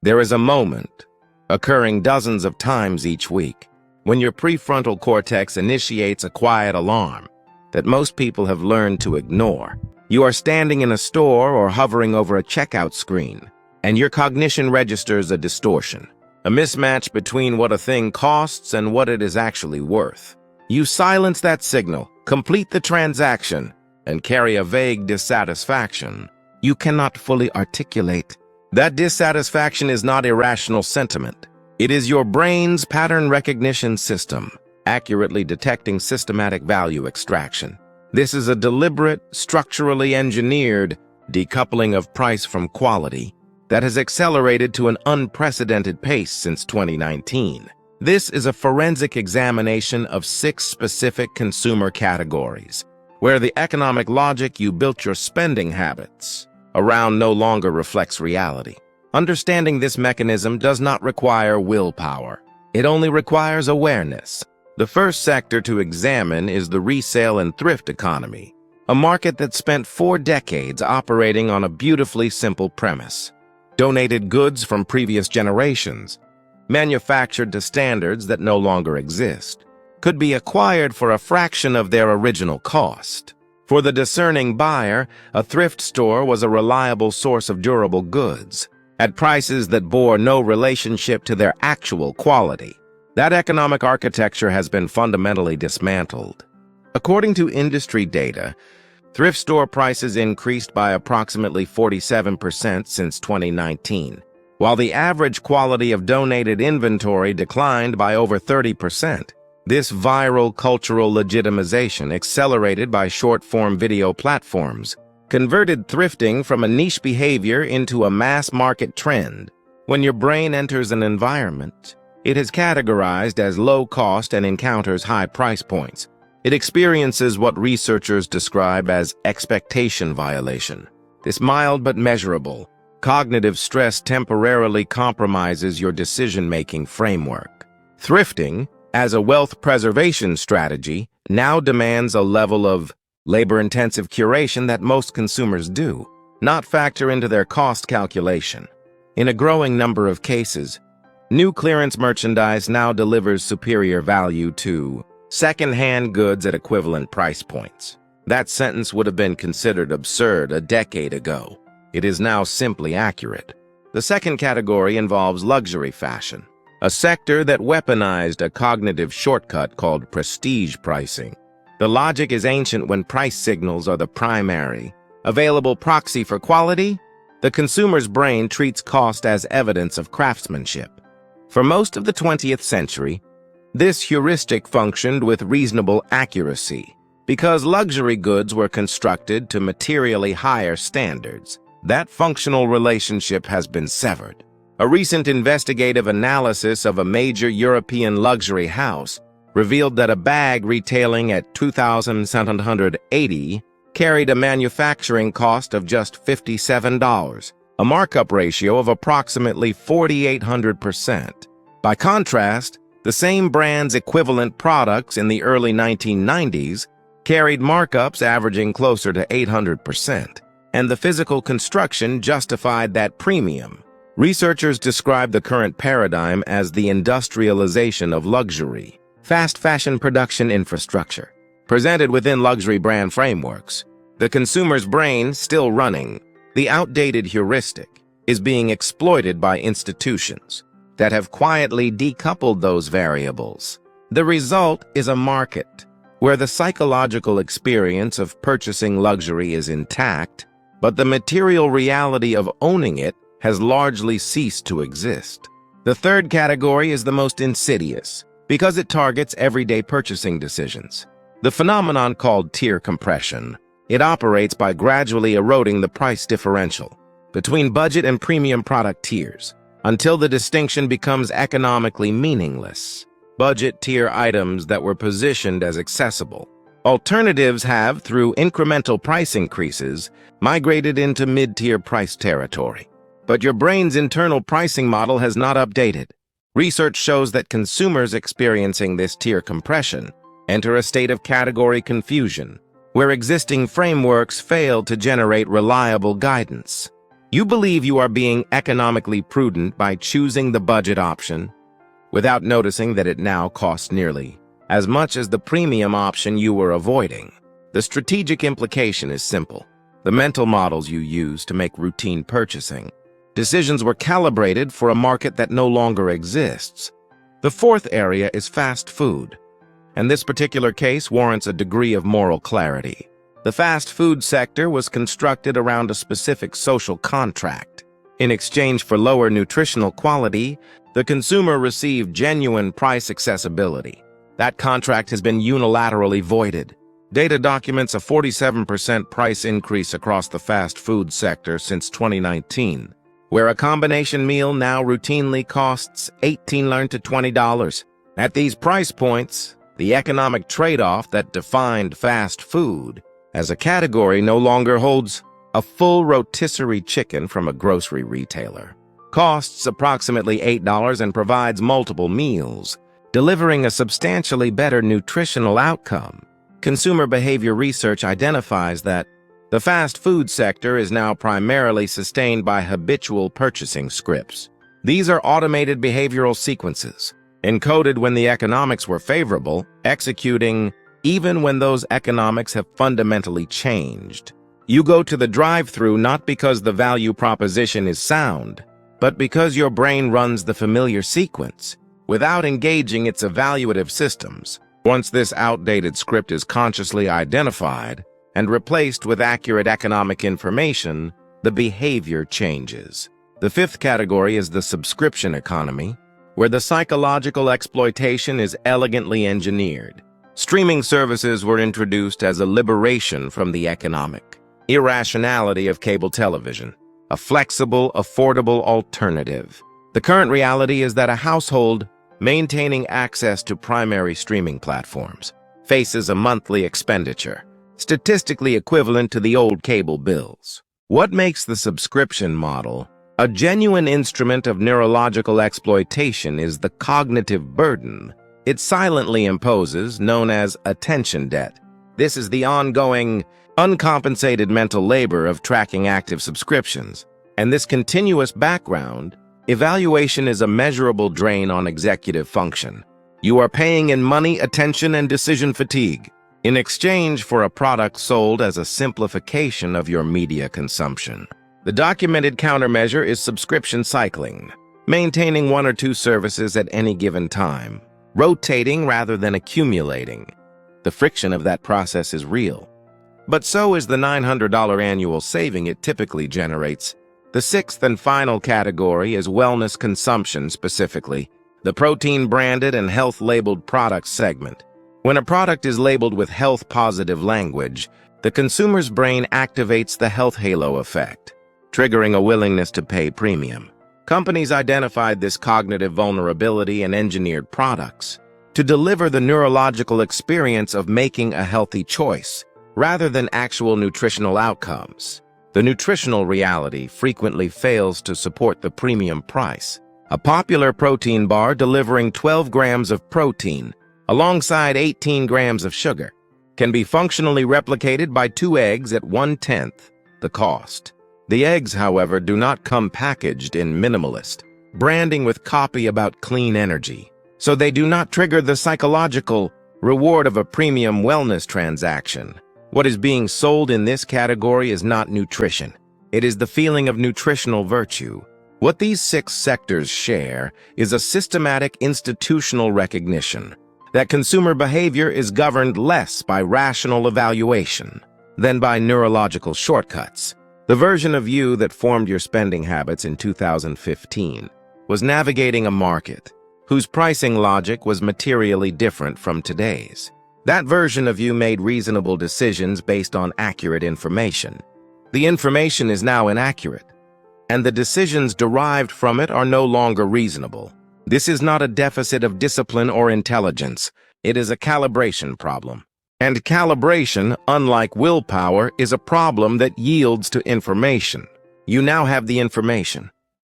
There is a moment, occurring dozens of times each week, when your prefrontal cortex initiates a quiet alarm that most people have learned to ignore. You are standing in a store or hovering over a checkout screen, and your cognition registers a distortion, a mismatch between what a thing costs and what it is actually worth. You silence that signal, complete the transaction, and carry a vague dissatisfaction you cannot fully articulate. That dissatisfaction is not irrational sentiment. It is your brain's pattern recognition system, accurately detecting systematic value extraction. This is a deliberate, structurally engineered decoupling of price from quality that has accelerated to an unprecedented pace since 2019. This is a forensic examination of 6 specific consumer categories, where the economic logic you built your spending habits around no longer reflects reality. Understanding this mechanism does not require willpower. It only requires awareness. The first sector to examine is the resale and thrift economy, a market that spent 4 decades operating on a beautifully simple premise. Donated goods from previous generations, manufactured to standards that no longer exist, could be acquired for a fraction of their original cost. For the discerning buyer, a thrift store was a reliable source of durable goods, at prices that bore no relationship to their actual quality. That economic architecture has been fundamentally dismantled. According to industry data, thrift store prices increased by approximately 47% since 2019, while the average quality of donated inventory declined by over 30%. This viral cultural legitimization, accelerated by short-form video platforms, converted thrifting from a niche behavior into a mass-market trend. When your brain enters an environment, it is categorized as low-cost and encounters high price points. It experiences what researchers describe as expectation violation. This mild but measurable cognitive stress temporarily compromises your decision-making framework. Thrifting, as a wealth preservation strategy, now demands a level of labor-intensive curation that most consumers do not factor into their cost calculation. In a growing number of cases, new clearance merchandise now delivers superior value to second-hand goods at equivalent price points. That sentence would have been considered absurd a decade ago. It is now simply accurate. The second category involves luxury fashion, a sector that weaponized a cognitive shortcut called prestige pricing. The logic is ancient when price signals are the primary available proxy for quality. The consumer's brain treats cost as evidence of craftsmanship. For most of the 20th century, this heuristic functioned with reasonable accuracy. Because luxury goods were constructed to materially higher standards, that functional relationship has been severed. A recent investigative analysis of a major European luxury house revealed that a bag retailing at $2,780 carried a manufacturing cost of just $57, a markup ratio of approximately 4,800%. By contrast, the same brand's equivalent products in the early 1990s carried markups averaging closer to 800%, and the physical construction justified that premium. Researchers describe the current paradigm as the industrialization of luxury. Fast fashion production infrastructure, presented within luxury brand frameworks. The consumer's brain, still running, the outdated heuristic, is being exploited by institutions that have quietly decoupled those variables. The result is a market where the psychological experience of purchasing luxury is intact, but the material reality of owning it has largely ceased to exist. The third category is the most insidious, because it targets everyday purchasing decisions. The phenomenon called tier compression. It operates by gradually eroding the price differential between budget and premium product tiers until the distinction becomes economically meaningless. Budget tier items that were positioned as accessible. Alternatives have, through incremental price increases, migrated into mid-tier price territory. But your brain's internal pricing model has not updated. Research shows that consumers experiencing this tier compression enter a state of category confusion, where existing frameworks fail to generate reliable guidance. You believe you are being economically prudent by choosing the budget option, without noticing that it now costs nearly as much as the premium option you were avoiding. The strategic implication is simple. The mental models you use to make routine purchasing decisions were calibrated for a market that no longer exists. The fourth area is fast food, and this particular case warrants a degree of moral clarity. The fast food sector was constructed around a specific social contract. In exchange for lower nutritional quality, the consumer received genuine price accessibility. That contract has been unilaterally voided. Data documents a 47% price increase across the fast food sector since 2019, where a combination meal now routinely costs $18 to $20. At these price points, the economic trade-off that defined fast food as a category no longer holds. A full rotisserie chicken from a grocery retailer costs approximately $8 and provides multiple meals, delivering a substantially better nutritional outcome. Consumer behavior research identifies that the fast food sector is now primarily sustained by habitual purchasing scripts. These are automated behavioral sequences, encoded when the economics were favorable, executing even when those economics have fundamentally changed. You go to the drive-thru not because the value proposition is sound, but because your brain runs the familiar sequence without engaging its evaluative systems. Once this outdated script is consciously identified and replaced with accurate economic information, the behavior changes. The fifth category is the subscription economy, where the psychological exploitation is elegantly engineered. Streaming services were introduced as a liberation from the economic irrationality of cable television, a flexible, affordable alternative. The current reality is that a household maintaining access to primary streaming platforms faces a monthly expenditure statistically equivalent to the old cable bills. What makes the subscription model a genuine instrument of neurological exploitation is the cognitive burden it silently imposes, known as attention debt. This is the ongoing, uncompensated mental labor of tracking active subscriptions. And this continuous background evaluation is a measurable drain on executive function. You are paying in money, attention, and decision fatigue in exchange for a product sold as a simplification of your media consumption. The documented countermeasure is subscription cycling, maintaining one or two services at any given time, rotating rather than accumulating. The friction of that process is real. But so is the $900 annual saving it typically generates. The sixth and final category is wellness consumption, specifically the protein-branded and health-labeled products segment. When a product is labeled with health-positive language, the consumer's brain activates the health halo effect, triggering a willingness to pay premium. Companies identified this cognitive vulnerability and engineered products to deliver the neurological experience of making a healthy choice, rather than actual nutritional outcomes. The nutritional reality frequently fails to support the premium price. A popular protein bar delivering 12 grams of protein alongside 18 grams of sugar can be functionally replicated by 2 eggs at 1/10 the cost. The eggs, however, do not come packaged in minimalist branding with copy about clean energy, so they do not trigger the psychological reward of a premium wellness transaction. What is being sold in this category is not nutrition. It is the feeling of nutritional virtue. What these 6 sectors share is a systematic institutional recognition that consumer behavior is governed less by rational evaluation than by neurological shortcuts. The version of you that formed your spending habits in 2015 was navigating a market whose pricing logic was materially different from today's. That version of you made reasonable decisions based on accurate information. The information is now inaccurate, and the decisions derived from it are no longer reasonable. This is not a deficit of discipline or intelligence. It is a calibration problem. And calibration, unlike willpower, is a problem that yields to information. You now have the information.